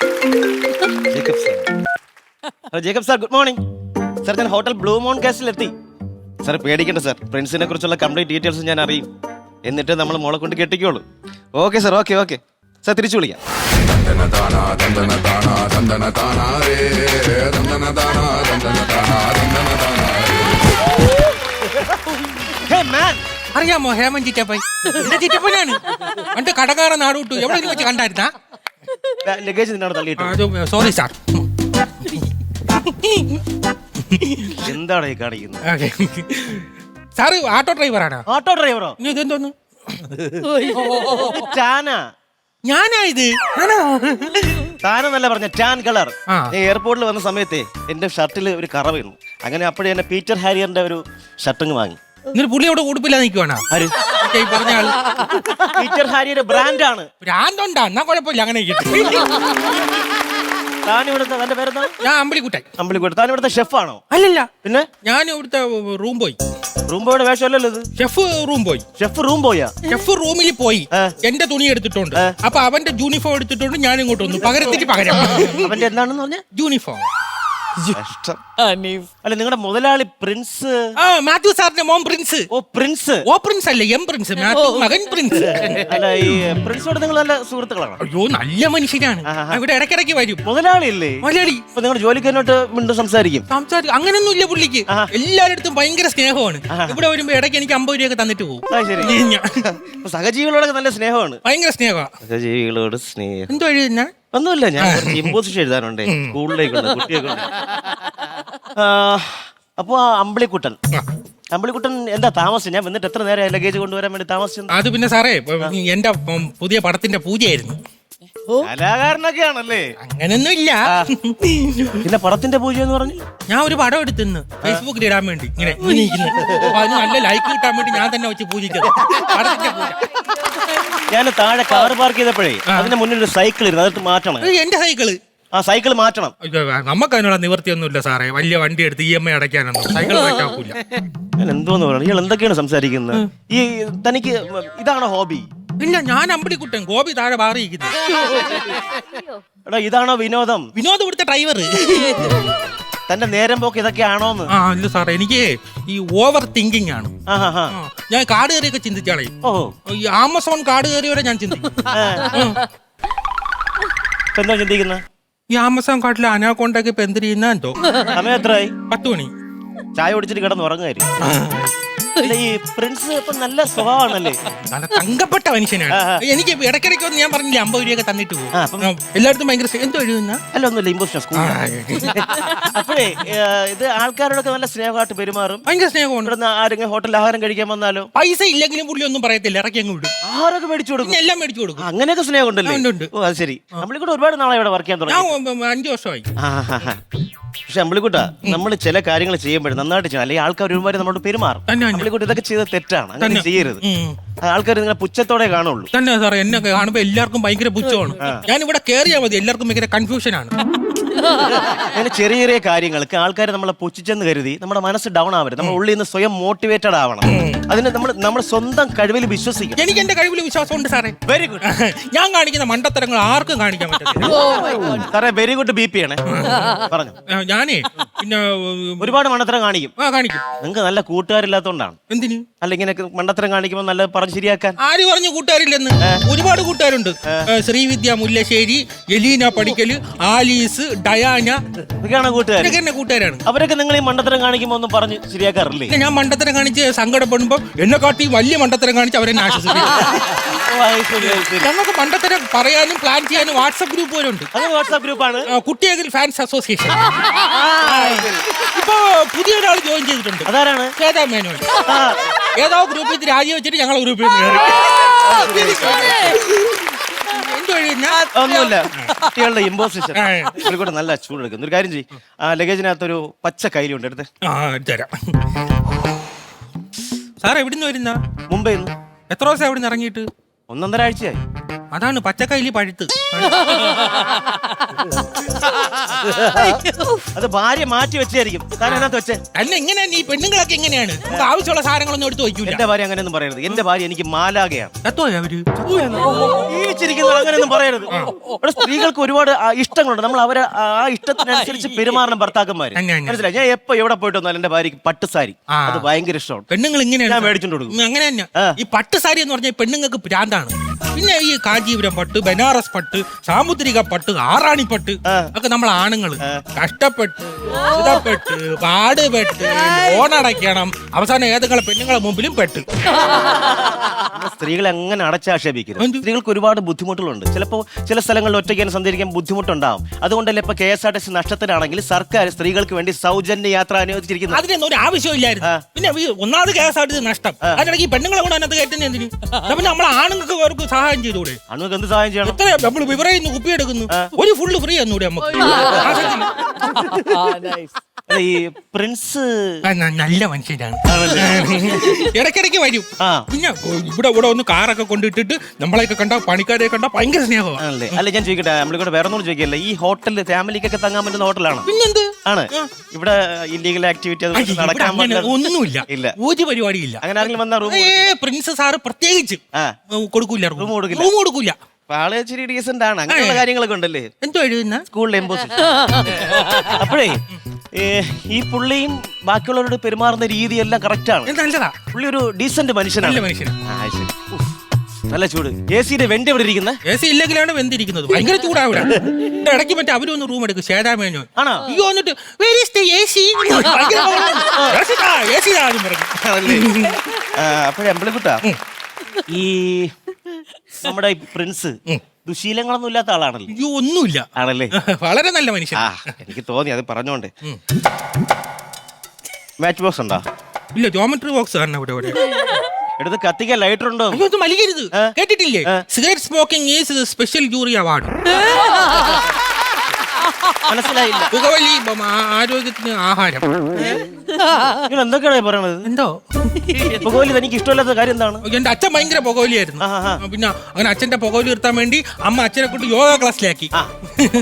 Jacob sir. Hello Jacob sir, good morning. Sir, ഞാൻ hotel blue mount കാസിലെത്തി. Sir പേടിക്കണ്ട sir, പ്രിൻസിനെ കുറിച്ചുള്ള കംപ്ലീറ്റ് ഡീറ്റെയിൽസ് ഞാൻ അറിയും. എന്നിട്ട് നമ്മൾ മോളെ കൊണ്ട് കെട്ടിക്കോളൂ. Okay sir, okay okay sir, തിരിച്ചു വിളിക്കാം. Hey man! അറിയാമോ ഹേമൻ ചിറ്റപ്പൻ? എന്റെ ചിറ്റപ്പനാണ്. പണ്ട് കടക്കാറ നാട് വിട്ടു. എവിടെ വെച്ച് കണ്ടായിരുന്നാ? ലഗേജ് നിന്നാണ് തള്ളിയിട്ട്. Sorry sir. എന്താണ് ഈ കാണിക്കുന്നത്? സാറ് ആട്ടോ ഡ്രൈവറാണോ? ഓട്ടോ ഡ്രൈവറോ? ഇനി ഇതെന്തോന്നു? ടാനാ. ഞാനാ ഇത്? താനെന്നല്ല പറഞ്ഞ ടാൻ കളർ. ആ. എയർപോർട്ടിൽ വന്ന സമയത്തെ എന്റെ ഷർട്ടിൽ ഒരു കറ വീണു. അങ്ങനെ അപ്പോഴേ എന്നെ പീറ്റർ ഹാരിയറിന്റെ ഒരു ഷർട്ടിങ് വാങ്ങി. എന്നിട്ട് പുള്ളി അവിടെ ഉടുപ്പില്ല നിൽക്കുവാണോ? ആര്? പറഞ്ഞ ആള് പീറ്റർ ഹാരിയുടെ ബ്രാൻഡാണ്. ഭ്രാന്തുണ്ടാ? എന്നാ കുഴപ്പമില്ല, അങ്ങനെ താനിവിടുത്തെ തന്റെ പേരെന്താ? ഞാൻ അമ്പിളിക്കുട്ടായി. അമ്പലിക്കോട്ട്. താനിവിടുത്തെ ഷെഫാണോ? അല്ലല്ല, പിന്നെ ഞാൻ ഇവിടുത്തെ റൂം പോയി. റൂം ബോയുടെ വേഷമല്ലല്ലോ ഇത്. ഷെഫ് റൂം പോയി. ഷെഫ് റൂം പോയാ? ഷെഫ് റൂമിൽ പോയി ആ. എന്റെ തുണി എടുത്തിട്ടുണ്ട്. അപ്പൊ അവന്റെ യൂണിഫോം എടുത്തിട്ടുണ്ട്, ഞാൻ ഇങ്ങോട്ട് വന്നു. പകരത്തിന് പകരം അവന്റെ എന്താണെന്ന് പറഞ്ഞ യൂണിഫോം. കഷ്ടം. അല്ല, നിങ്ങളുടെ മുതലാളി പ്രിൻസ്. ആ, മാത്യു സാറിന്റെ മോൻ പ്രിൻസ്. ഓ പ്രിൻസ്. ഓ പ്രിൻസ് അല്ലേ, എം പ്രിൻസ്. മാത്യു മകൻ പ്രിൻസ്. അല്ല, ഈ പ്രിൻസോട് നിങ്ങൾ നല്ല സുഹൃത്തുക്കളാണ്? അയ്യോ, നല്ല മനുഷ്യനാണ്. ഇവിടെ ഇടയ്ക്കിടയ്ക്ക് വരും. മുതലാളി അല്ലേ? മലയാളി. അപ്പൊ നിങ്ങൾ ജോലിക്കാരനോട്ട് മിണ്ടും സംസാരിക്കും? അങ്ങനൊന്നും ഇല്ല പുള്ളിക്ക്. എല്ലാവരുടെ ഭയങ്കര സ്നേഹമാണ്. ഇവിടെ വരുമ്പോ ഇടയ്ക്ക് എനിക്ക് 50 രൂപയൊക്കെ തന്നിട്ട് പോകും. അപ്പൊ സഹജീവികളോടൊക്കെ നല്ല സ്നേഹമാണ്. ഭയങ്കര സ്നേഹമാണ്. സഹജീവികളോട് സ്നേഹം എന്തോ എഴുതുന്ന? ഒന്നുമില്ല, ഞാൻ ഇമ്പോസിഷൻ എഴുതാനുണ്ട് സ്കൂളിലേക്കുള്ള കുട്ടിയൊക്കെ. അപ്പൊ ആ അമ്പിളിക്കുട്ടൻ എന്താ താമസം? ഞാൻ വന്നിട്ട് എത്ര നേരം ലഗേജ് കൊണ്ടുവരാൻ വേണ്ടി താമസിച്ചു? അത് പിന്നെ സാറേ, എന്റെ പുതിയ പടത്തിന്റെ പൂജയായിരുന്നു. കലാകാരനൊക്കെ ആണല്ലേ? അങ്ങനൊന്നും ഇല്ല. പിന്നെ പടത്തിന്റെ പൂജ എന്ന് പറഞ്ഞു. ഞാൻ ഒരു പടം എടുത്തിന്ന് ഫേസ്ബുക്കിൽ ഇടാൻ വേണ്ടി. ഇങ്ങനെ അപ്പൊ അതിന് നല്ല ലൈക്ക് കിട്ടാൻ വേണ്ടി ഞാൻ തന്നെ വെച്ച് പൂജിച്ചത് പടത്തിന്റെ പൂജ. ഞാൻ താഴെ കാർ പാർക്ക് ചെയ്തപ്പോഴേ അതിന്റെ മുന്നിൽ ഒരു സൈക്കിൾ ഇരുന്നു, അതെടുത്ത് മാറ്റണം. എന്റെ സൈക്കിള്. ആ സൈക്കിൾ മാറ്റണം. നമുക്ക് അതിനുള്ള നിവൃത്തിയൊന്നുമില്ല സാറേ. വലിയ വണ്ടി എടുത്ത് EMI അടയ്ക്കാനൊന്നും സൈക്കിൾ മാറ്റാക്കൂല. ഞാൻ എന്തോന്ന് പറഞ്ഞു, ഇയാൾ എന്തൊക്കെയാണ് സംസാരിക്കുന്നത്? ഈ തനിക്ക് ഇതാണോ ഹോബി? ഇല്ല, ഞാൻ അമ്പിളിക്കുട്ടൻ. ഗോപി താഴെ മാറിയിരിക്കുന്നു. എടാ, ഇതാണോ വിനോദം? വിനോദ് ഇവിടുത്തെ ഡ്രൈവർ. തന്റെ നേരം പോക്ക് ഇതൊക്കെയാണോന്ന്? ആ, ഇല്ല സാറേ, എനിക്ക് ഈ ഓവർ തിങ്കിങ് ആണ്. ഞാൻ കാട് കയറിയൊക്കെ ചിന്തിച്ചാളേ. ഈ ആമസോൺ കാട് കയറിയോടെ ഞാൻ ചിന്തിക്കും. എന്താ ചിന്തിക്കുന്നത്? ഈ ആമസോൺ കാട്ടിലെ അനാക്കൊണ്ടൊക്കെ ഇപ്പൊ എന്ത് ചെയ്യുന്ന എന്തോ. സമയം എത്രയായി? 10 മണി. ചായ കുടിച്ചിട്ട് കിടന്ന് ഉറങ്ങായിരിക്കും. ഈ പ്രിൻസ് ഇപ്പൊ നല്ല സ്വഭാവമാണല്ലേ? നല്ല തങ്കപ്പെട്ട മനുഷ്യനാണ്. എനിക്ക് ഇടയ്ക്കിടയ്ക്ക് ഒന്ന് ഞാൻ പറഞ്ഞില്ലേ 50 രൂപയൊക്കെ തന്നിട്ട് പോകും. എല്ലായിടത്തും ഭയങ്കര എന്തോ എഴുതുന്ന. അല്ല, ഒന്നുമില്ല, ഇമ്പോസിഷൻ സ്കൂൾ. അപ്പോഴേ ഇത് ആൾക്കാരോടൊക്കെ നല്ല സ്നേഹമായിട്ട് പെരുമാറും. ഭയങ്കര സ്നേഹമാണ്. ഇവിടുന്ന് ആരെങ്കിലും ഹോട്ടലിൽ ആഹാരം കഴിക്കാൻ വന്നാലോ പൈസ ഇല്ലെങ്കിലും പുള്ളി ഒന്നും പറയത്തില്ല, ഇറക്കി അങ്ങ് വിടും. ആഹാരമൊക്കെ മേടിച്ചു കൊടുക്കും. എല്ലാം മേടിച്ചു കൊടുക്കും. അങ്ങനെയൊക്കെ സ്നേഹം ഉണ്ടല്ലോ. ഉണ്ട്. ഓ, അത് ശരി. നമ്മളിക്കൂടെ ഒരുപാട് നാളെ ഇവിടെ വർക്ക് ചെയ്യാൻ തുടങ്ങി. ഞാൻ 5 വർഷമായി. പക്ഷെ അമ്പിളിക്കുട്ട, നമ്മൾ ചില കാര്യങ്ങൾ ചെയ്യുമ്പോഴും നന്നായിട്ട് ചെയ്യണം, അല്ലെങ്കിൽ ആൾക്കാർ ഒരുമാതിരി നമ്മളോട് പെരുമാറും. അമ്പിളിക്കുട്ട, ഇതൊക്കെ ചെയ്ത തെറ്റാണ്, അങ്ങനെ ചെയ്യരുത്. ആൾക്കാർ നിങ്ങളെ പുച്ഛത്തോടെ കാണുള്ളൂ. തന്നെ സാറേ, എന്നെ കാണുമ്പോ എല്ലാവർക്കും ഭയങ്കര പുച്ഛമാണ്. ഞാൻ ഇവിടെ കയറിയാൽ മതി, എല്ലാവർക്കും ഭയങ്കര കൺഫ്യൂഷൻ ആണ്. അങ്ങനെ ചെറിയ ചെറിയ കാര്യങ്ങൾക്ക് ആൾക്കാർ നമ്മളെ പുച്ഛിച്ചെന്ന് കരുതി നമ്മുടെ മനസ്സ് ഡൗൺ ആവരുത്. നമ്മൾ ഉള്ളിൽ നിന്ന് സ്വയം മോട്ടിവേറ്റഡ് ആവണം. അതിന് നമ്മൾ സ്വന്തം കഴിവിൽ വിശ്വസിക്കണം. എനിക്ക് എന്റെ കഴിവിൽ വിശ്വാസമുണ്ട് സാറേ. Very good. ഞാൻ കാണിക്കുന്ന മണ്ടത്തരങ്ങൾ ആർക്കും കാണിക്കാൻ പറ്റില്ല സാറേ. Very good. BP ആണ് പറഞ്ഞു. ഞാനേ പിന്നെ ഒരുപാട് മണ്ടത്തരം കാണിക്കും. കാണിക്കും. നിങ്ങൾക്ക് നല്ല കൂട്ടുകാരില്ലാത്തോണ്ടാണ്. എന്തിന്? അല്ല, ഇങ്ങനെ മണ്ടത്തരം കാണിക്കുമ്പോൾ നല്ല പറഞ്ഞ് ശരിയാക്കാൻ. ആര് പറഞ്ഞു കൂട്ടുകാരില്ലെന്ന്? ഒരുപാട് കൂട്ടുകാരുണ്ട്. Srividya Mullassery, Elena Padikkal, Alice, Diana, ഇതൊക്കെയാണ് കൂട്ടുകാർ. കൂട്ടുകാരാണ്. അവരൊക്കെ നിങ്ങൾ ഈ മണ്ടത്തരം കാണിക്കുമ്പോൾ ഒന്നും പറഞ്ഞ് ശരിയാക്കാറില്ലേ? ഞാൻ മണ്ടത്തരം കാണിച്ച് സങ്കടപ്പെടുമ്പോ എന്നെ കാട്ടി വലിയ മണ്ടത്തരം കാണിച്ച് അവരെന്നെ ആശ്വസിക്കും. ഞങ്ങൾക്ക് മണ്ടത്തരം പറയാനും പ്ലാൻ ചെയ്യാനും വാട്സ്ആപ്പ് ഗ്രൂപ്പ് വരെ ഉണ്ട്. അത് വാട്സ്ആപ്പ് ഗ്രൂപ്പാണ്, കുട്ടിയേകിൽ ഫാൻസ് അസോസിയേഷൻ. ഇപ്പൊ പുതിയ ഒരാൾ ജോയിൻ ചെയ്തിട്ടുണ്ട്. അതാരാണ്? ശ്വേതാ മേനോൻ. ഏതോ ഗ്രൂപ്പിൽ നിന്ന് രാജിവെച്ചിട്ട് ഞങ്ങൾ ഗ്രൂപ്പിൽ കയറി. ഒന്നുമില്ല, കുട്ടികളുടെ ഇമ്പോസിഷൻ. കൂടെ നല്ല ചൂടെടുക്കുന്നു. ഒരു കാര്യം ചെയ്യും, ആ ലഗേജിനകത്തൊരു പച്ച കൈലുണ്ട്, എടുത്ത്. തരാം സാർ. എവിടുന്ന് വരുന്ന? മുംബൈ നിന്ന്. എത്ര ദിവസം എവിടെ നിന്ന് ഇറങ്ങിയിട്ട്? 1.5 ആഴ്ചയായി. അതാണ് പച്ചക്കൈലി പഴുത്ത്. അത് ഭാര്യ മാറ്റി വെച്ചായിരിക്കും. താൻ അതിനകത്ത് വെച്ചേ. അല്ല എങ്ങനെയാ നീ പെണ്ണുങ്ങളൊക്കെ എങ്ങനെയാണ് നമുക്ക് ആവശ്യമുള്ള സാധനങ്ങളൊന്നും എടുത്ത് വയ്ക്കൂല. എന്റെ ഭാര്യ അങ്ങനെയൊന്നും പറയരുത്. എന്റെ ഭാര്യ എനിക്ക് മാലാകയാണ്. തത്വമാ അവര് ജീവിച്ചിരിക്കുന്നത് അങ്ങനെയൊന്നും പറയരുത്. ഇവിടെ സ്ത്രീകൾക്ക് ഒരുപാട് ഇഷ്ടങ്ങളുണ്ട്. നമ്മൾ അവരെ ആ ഇഷ്ടത്തിനനുസരിച്ച് പെരുമാറണം ഭർത്താക്കന്മാര്. മനസ്സിലായി? ഞാൻ എപ്പോ എവിടെ പോയിട്ട് വന്നാലും എന്റെ ഭാര്യക്ക് പട്ടുസാരി അത് ഭയങ്കര ഇഷ്ടമാണ്. പെണ്ണുങ്ങൾ ഇങ്ങനെയാണ് ഞാൻ മേടിച്ചോണ്ട് കൊടുക്കും. അങ്ങനെ തന്നെ ഈ പട്ടുസാരി എന്ന് പറഞ്ഞാൽ പെണ്ണുങ്ങൾക്ക് ഭ്രാന്താണ്. പിന്നെ ഈ കാഞ്ചീപുരം പട്ട്, ബനാറസ് പട്ട്, സാമുദ്രിക പട്ട്, ആറാണി പട്ട് ഒക്കെ നമ്മൾ ആണുങ്ങൾ കഷ്ടപ്പെട്ട് ഇഷ്ടപ്പെട്ട് പാടുപെട്ട് ഓണടയ്ക്കണം. അവസാനം ഏതെങ്കിലും പെണ്ണുങ്ങളെ മുമ്പിലും പെട്ട്. സ്ത്രീകളെ അങ്ങനെ അടച്ചാക്ഷേപിക്കരുത്. സ്ത്രീകൾക്ക് ഒരുപാട് ബുദ്ധിമുട്ടുകളുണ്ട്. ചിലപ്പോൾ ചില സ്ഥലങ്ങളിൽ ഒറ്റയ്ക്ക് സഞ്ചരിക്കാൻ ബുദ്ധിമുട്ടുണ്ടാവും. അതുകൊണ്ടല്ലേ ഇപ്പൊ KSRTC നഷ്ടത്തിലാണെങ്കിൽ സർക്കാർ സ്ത്രീകൾക്ക് വേണ്ടി സൗജന്യ യാത്ര അനുവദിച്ചിരിക്കുന്നത്. അതിനൊന്നും ഒരു ആവശ്യമില്ലായിരുന്നു. പിന്നെ ഒന്നാമത് KSRTC നഷ്ടം. അതിനിടയ്ക്ക് ഈ പെണ്ണുങ്ങളെ കൊണ്ട് അതിനകത്ത് കയറ്റുന്ന എന്തിന്? പിന്നെ നമ്മൾ ആണുങ്ങൾക്ക് അവർക്ക് സഹായം ചെയ്തുകൂടെ? ആണുങ്ങൾക്ക് എന്ത് സഹായം ചെയ്യണം? എത്ര നമ്മൾ വിവരം കുപ്പിയെടുക്കുന്നു, ഒരു ഫുള്ള് ഫ്രീ എന്നൂടെ നമുക്ക്? ഈ പ്രിൻസ് നല്ല മനുഷ്യനാണ്. ഇടയ്ക്കിടയ്ക്ക് വരും. പിന്നെ ഇവിടെ ഒന്ന് കാറൊക്കെ കൊണ്ടിട്ടിട്ട് നമ്മളെയൊക്കെ കണ്ട പണിക്കാരെ കണ്ട ഭയങ്കര സ്നേഹമാണ്. അല്ല ഞാൻ ചോദിക്കട്ടെ, നമ്മളിവിടെ വേറെ ഒന്നും ചോദിക്കില്ല. ഈ ഹോട്ടലിൽ ഫാമിലിക്കൊക്കെ തങ്ങാൻ പറ്റുന്ന ഹോട്ടലാണ്? പിന്നെന്ത് ആണ്. ഇവിടെ ഇല്ലീഗൽ ആക്ടിവിറ്റി ഒന്നുമില്ല, ഇല്ല, ഒരു പരിപാടിയില്ല. അങ്ങനെ ആരെങ്കിലും വന്ന റൂം പ്രിൻസ് സാറ് പ്രത്യേകിച്ച് കൊടുക്കൂല, റൂം കൊടുക്കൂല. ആള് ഇച്ചിരി ഡീസന്റ് ആണ്. അങ്ങനെയുള്ള കാര്യങ്ങളൊക്കെ ഉണ്ടല്ലേ? എന്തോ എഴുതുന്ന സ്കൂളിൽ അപ്പോഴേ ഈ പുള്ളിയും ബാക്കിയുള്ളവരോട് പെരുമാറുന്ന രീതിയെല്ലാം കറക്റ്റ് ആണ്. നല്ലതാ. പുള്ളി ഒരു ഡീസന്റ് മനുഷ്യനാണ്. നല്ല ചൂട്. AC വെന്റ് എവിടെ ഇരിക്കുന്നത്? AC ഇല്ലെങ്കിലാണ് വെന്തിരിക്കുന്നത്. ഭയങ്കര ചൂടാ ഇവിടെ. ഇടയ്ക്ക് മറ്റേ അവരൊന്ന് റൂം എടുക്കും. ശേതാമേനോ ആണോ? അയ്യോ വന്നിട്ട് അപ്പോഴേ അമ്പളിക്കുട്ടാ, ഈ നമ്മുടെ പ്രിൻസ് ദുശീലങ്ങളൊന്നും ഇല്ലാത്ത ആളാണല്ലോ? അയ്യോ ഒന്നുമില്ല. ആണല്ലേ? വളരെ നല്ല മനുഷ്യൻ. എനിക്ക് തോന്നി, അത് പറഞ്ഞോണ്ട്. മാച്ച് ബോക്സ് ഉണ്ടോ? ഇല്ല, ജോമെട്രി ബോക്സ് ആണ് ഇവിടെ. എടുത്ത് കത്തിക്കാൻ ലൈറ്റർ ഉണ്ടോ? അയ്യോ ഇത് മലികരുത്. കേട്ടിട്ടില്ലേ? Cigarette smoking is special jury award. മനസ്സിലായില്ല. പുകവലി ആരോഗ്യത്തിന് ആഹാരം. എന്തൊക്കെയാണ് പറയണത്? എന്തോ പുകവലി തനിക്ക് ഇഷ്ടമില്ലാത്ത കാര്യം എന്താണ്? എന്റെ അച്ഛൻ ഭയങ്കര പുകവലിയായിരുന്നു. പിന്നെ അങ്ങനെ അച്ഛന്റെ പുകവലി നിർത്താൻ വേണ്ടി അമ്മ അച്ഛനെ കൊണ്ട് യോഗ ക്ലാസ്സിലാക്കി.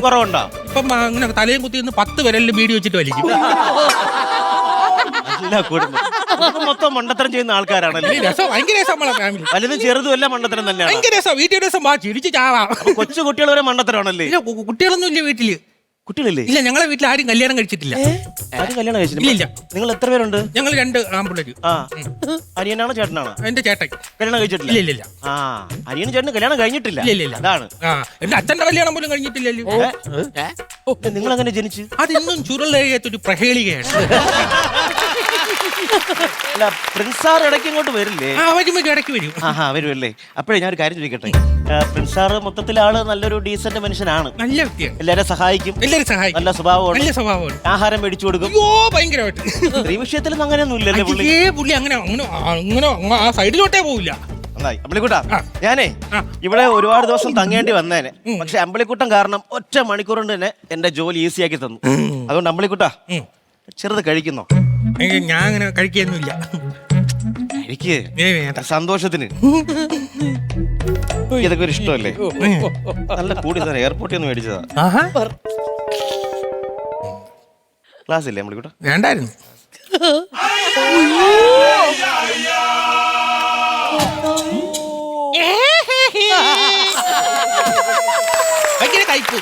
കുറവുണ്ടോ? ഇപ്പം അങ്ങനെ തലയും കുത്തി നിന്ന് 10 വിരലിൽ ബീഡി വെച്ചിട്ട് വലിക്കും. മൊത്തം മണ്ടത്തരം ചെയ്യുന്ന ആൾക്കാരാണല്ലേ? ഭയങ്കര രസം നമ്മളെ ഫാമിലി. വലുതും ചെറുതും എല്ലാം മണ്ടത്തരം തന്നെയാണ്. ഭയങ്കര രസം. വീട്ടിൽ രസം ചിരിച്ച് ചാവാം. കൊച്ചു കുട്ടികൾ വരെ മണ്ടത്തരമാണല്ലേ? കുട്ടികളൊന്നും ഇല്ല വീട്ടില്. കുട്ടികളില്ലേ? ഇല്ല, ഞങ്ങളെ വീട്ടിൽ ആരും കല്യാണം കഴിച്ചിട്ടില്ല. ആരും കല്യാണം കഴിച്ചിട്ടില്ല? ഇല്ല. നിങ്ങൾ എത്ര പേരുണ്ട്? ഞങ്ങൾ 2 ആൺപിള്ളേര്. അനിയനാണോ ചേട്ടനാണോ? എന്റെ ചേട്ടൻ കല്യാണം കഴിച്ചിട്ടില്ല. ഇല്ല ഇല്ല. അനിയനും ചേട്ടനും കല്യാണം കഴിഞ്ഞിട്ടില്ല. ഇല്ല. അതാണ്. എന്റെ അച്ഛന്റെ കല്യാണം പോലും കഴിഞ്ഞിട്ടില്ലല്ലോ. നിങ്ങൾ അങ്ങനെ ജനിച്ചു? അതിന്നും ചുരുളഴിയാത്തൊരു പ്രഹേളികയാണ്. അല്ല, പ്രിൻസാർ ഇടയ്ക്ക് ഇങ്ങോട്ട് വരില്ലേ? ഇടയ്ക്ക് വരും. വരുമല്ലേ? അപ്പോഴേ ഞാൻ ഒരു കാര്യം ചോദിക്കട്ടെ, പ്രിൻസാർ മൊത്തത്തിൽ ആള് നല്ലൊരു ഡീസന്റ് മനുഷ്യനാണ്. നല്ല വ്യക്തിയാണ്. എല്ലാരും സഹായിക്കും. നല്ല സ്വഭാവമാണ്. ആഹാരം മേടിച്ചു കൊടുക്കും. ഭയങ്കരമായിട്ട്. സ്ത്രീ വിഷയത്തിലൊന്നും അങ്ങനെയൊന്നും ഇല്ലല്ലേ പുള്ളി? അങ്ങനെ ആ സൈഡിലോട്ടേ പോവില്ല. അമ്പളിക്കുട്ടാ, ഞാനേ ഇവിടെ ഒരുപാട് ദിവസം തങ്ങേണ്ടി വന്നേനെ. പക്ഷെ അമ്പളിക്കുട്ടൻ കാരണം 1 മണിക്കൂർ കൊണ്ട് തന്നെ എന്റെ ജോലി ഈസിയാക്കി തന്നു. അതുകൊണ്ട് അമ്പളിക്കുട്ടാ, ചെറുത് കഴിക്കുന്നോ? ഞാൻ അങ്ങനെ കഴിക്കൊന്നുമില്ല. സന്തോഷത്തിന് ഇതൊക്കെ ഒരു ഇഷ്ടമല്ലേ? നല്ല കൂടി തന്നെ എയർപോർട്ടിൽ നിന്ന് മേടിച്ചതാ. ക്ലാസ് ഇല്ലേ അമ്പളിക്കുട്ട? വേണ്ടായിരുന്നു. ഭയങ്കര കഴിപ്പ്.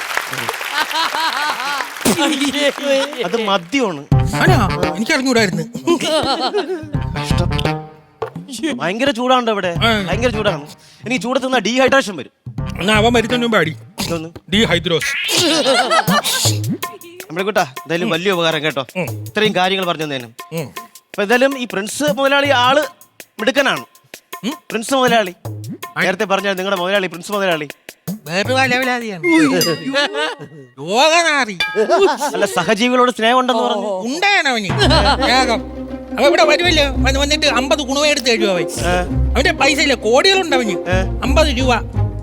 അത് മദ്യമാണ്. എനിക്ക് അറിഞ്ഞൂടായിരുന്നു. ഭയങ്കര ചൂടാണ് ഇവിടെ. ഭയങ്കര ചൂടാണ്. എനിക്ക് ചൂട് തിന്നാ ഡീഹൈഡ്രേഷൻ വരും. അവൻ മരുന്നൊന്നും പാടി ഡീഹൈഡ്രോസ്. അമ്പളിക്കുട്ടാ, എന്തായാലും വലിയ ഉപകാരം കേട്ടോ, ഇത്രയും കാര്യങ്ങൾ പറഞ്ഞു തന്നേനും. അപ്പൊ എന്തായാലും ഈ പ്രിൻസ് മുതലാളി ആള് മിടുക്കനാണ്. പ്രിൻസ് മുതലാളി നേരത്തെ പറഞ്ഞ നിങ്ങളുടെ മുതലാളി പ്രിൻസ് മുതലാളി അല്ല, സഹജീവികളോട് സ്നേഹം ഉണ്ടെന്ന് പറഞ്ഞു. ഉണ്ടായവന് അവൻ ഇവിടെ വരുമല്ലോ, വന്നിട്ട് 50 ഗുണവ എടുത്ത് കഴിയും. അവന്റെ പൈസ ഇല്ല, കോടികളുണ്ട് അവന്. 50 രൂപ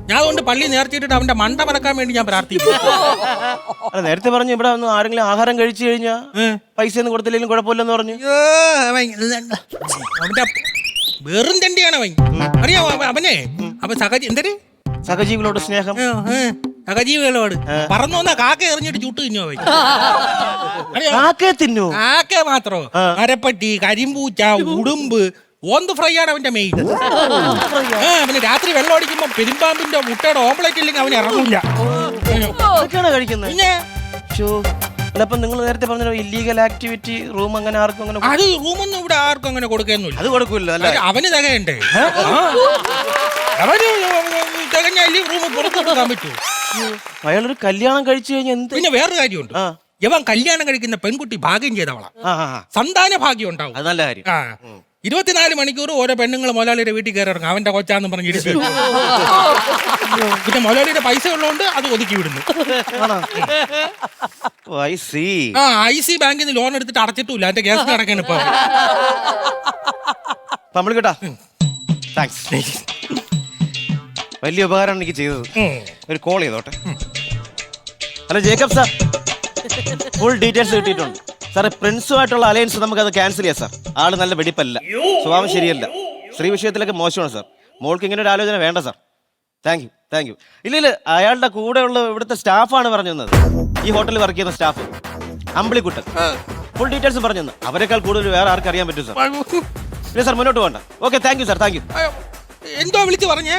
ഞാൻ അതുകൊണ്ട് പള്ളി നേർച്ചിട്ടിട്ട് അവന്റെ മണ്ട മറക്കാൻ വേണ്ടി ഞാൻ പ്രാർത്ഥിക്കും. അല്ല, നേരത്തെ പറഞ്ഞു ഇവിടെ ഒന്ന് ആരെങ്കിലും ആഹാരം കഴിച്ചു കഴിഞ്ഞാ പൈസ ഒന്നും കൊടുത്തില്ലെങ്കിലും കുഴപ്പമില്ലെന്ന് പറഞ്ഞു. അവന്റെ വെറും തണ്ടിയാണ് അവൻ. അറിയാമോ അവനെ? അവൻ സഹജീവികളോട് സ്നേഹം സഹജീവികളോട് പറന്നു വന്ന കാക്ക എറിഞ്ഞിട്ട് ചുട്ട് തിന്നോ പോയി കാക്കയെ തിന്നു. കാക്ക മാത്രോ മരപ്പട്ടി കരിമ്പൂച്ച ഉടുമ്പ് ഓന്ത് ഫ്രൈ ആണ് അവന്റെ മെയിൻ. അവന് രാത്രി വെള്ളം അടിക്കുമ്പോ പെരുമ്പാമ്പിന്റെ മുട്ടയുടെ ഓംപ്ലേറ്റ് ഇല്ലെങ്കിൽ അവന് ഇറങ്ങൂല. അതൊക്കെയാണോ കഴിക്കുന്നത്? പിന്നെ അപ്പൊ നിങ്ങൾ നേരത്തെ പറഞ്ഞ ഇല്ലീഗൽ ആക്ടിവിറ്റി റൂം അങ്ങനെ ആർക്കും അങ്ങനെ അത് റൂമൊന്നും ഇവിടെ ആർക്കും അങ്ങനെ കൊടുക്കൊന്നുമില്ല. അത് കൊടുക്കൂല്ലോ അല്ലെ? അവന് തികയണ്ടേ? അവന് തികഞ്ഞാല് റൂം പുറത്തു കൊടുക്കാൻ പറ്റൂ. അയാളൊരു കല്യാണം കഴിച്ചു കഴിഞ്ഞാൽ എന്ത്? പിന്നെ വേറൊരു കാര്യമുണ്ട്, ഇവൻ കല്യാണം കഴിക്കുന്ന പെൺകുട്ടി ഭാഗ്യം ചെയ്തവളാ, സന്താന ഭാഗ്യം ഉണ്ടാവും. അത് നല്ല കാര്യം. 24 മണിക്കൂർ ഓരോ പെണ്ണുങ്ങൾ മുതലാളിയുടെ വീട്ടിൽ കയറി ഇറങ്ങും അവന്റെ കൊച്ചാന്ന് പറഞ്ഞിട്ട്. പിന്നെ മുതലാളിയുടെ പൈസ ഉള്ളതുകൊണ്ട് അത് ഒതുക്കി വിടുന്നു. IC ബാങ്കിൽ നിന്ന് ലോൺ എടുത്തിട്ട് അടച്ചിട്ടില്ല, എന്റെ ഗ്യാസ് അടക്കാണ് ഇപ്പൊ. കേട്ടാ താങ്ക്സ്, വലിയ ഉപകാരമാണ് എനിക്ക് ചെയ്തത്. ഒരു കോൾ ചെയ്തോട്ടെ. Hello Jacob sir, full details കിട്ടിയിട്ടുണ്ട് സാർ. പ്രിൻസുമായിട്ടുള്ള അലയൻസ് നമുക്കത് ക്യാൻസൽ ചെയ്യാം സാർ. ആള് നല്ല വെടിപ്പല്ല, സ്വഭാവം ശരിയല്ല, സ്ത്രീ വിഷയത്തിലൊക്കെ മോശമാണ് സാർ. മോൾക്ക് ഇങ്ങനെ ഒരു ആലോചന വേണ്ട സാർ. Thank you. ഇല്ല, അയാളുടെ കൂടെയുള്ള ഇവിടുത്തെ സ്റ്റാഫാണ് പറഞ്ഞു തന്നത്, ഈ ഹോട്ടലിൽ വർക്ക് ചെയ്യുന്ന സ്റ്റാഫ് അമ്പിളിക്കുട്ടൻ. ഫുൾ ഡീറ്റെയിൽസ് പറഞ്ഞു തന്നു. അവരെക്കാൾ കൂടുതൽ വേറെ ആർക്ക് അറിയാൻ പറ്റും സാർ. ഇല്ല സാർ, മുന്നോട്ട് പോകണ്ട. Okay, thank you sir. Thank you. എന്തോ വിളിച്ചു പറഞ്ഞു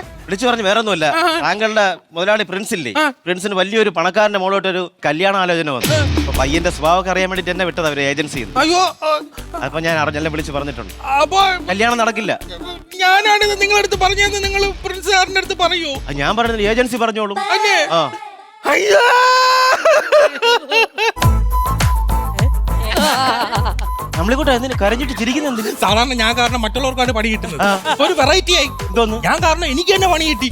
വേറെ ഒന്നുമില്ല. താങ്കളുടെ മുതലാളി പ്രിൻസ് ഇല്ലേ, പ്രിൻസിന് വലിയൊരു പണക്കാരന്റെ മോളോട്ടൊരു കല്യാണ ആലോചന വന്നു. അപ്പൊ പയ്യന്റെ സ്വഭാവമൊക്കെ അറിയാൻ വേണ്ടിട്ട് എന്നെ വിട്ടത് അവര് ഏജൻസിയിൽ. അപ്പൊ ഞാൻ അറിഞ്ഞെല്ലാം വിളിച്ച് പറഞ്ഞിട്ടുണ്ട്, കല്യാണം നടക്കില്ല. ഞാനാണ് നിങ്ങളടുത്ത് പറഞ്ഞതെന്ന് നിങ്ങൾ പ്രിൻസ് സാറിന്റെ അടുത്ത് പറയൂ. ഞാൻ പറഞ്ഞത് ഏജൻസി പറഞ്ഞോളൂ. നമ്മളിക്കൂട്ടെ എന്തിനു കരഞ്ഞിട്ട് ചിരിക്കുന്ന? സാധാരണ ഞാൻ കാരണം മറ്റുള്ളവർക്കാണ് പണി കിട്ടുന്നത്, ഒരു വെറൈറ്റി ആയി. ഞാൻ കാരണം എനിക്ക് തന്നെ പണി കിട്ടി.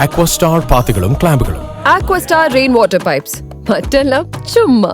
Aquastar പാത്തികളും ക്ലാമ്പുകളും, Aquastar rain water pipes, മറ്റെല്ലാം ചുമ്മാ.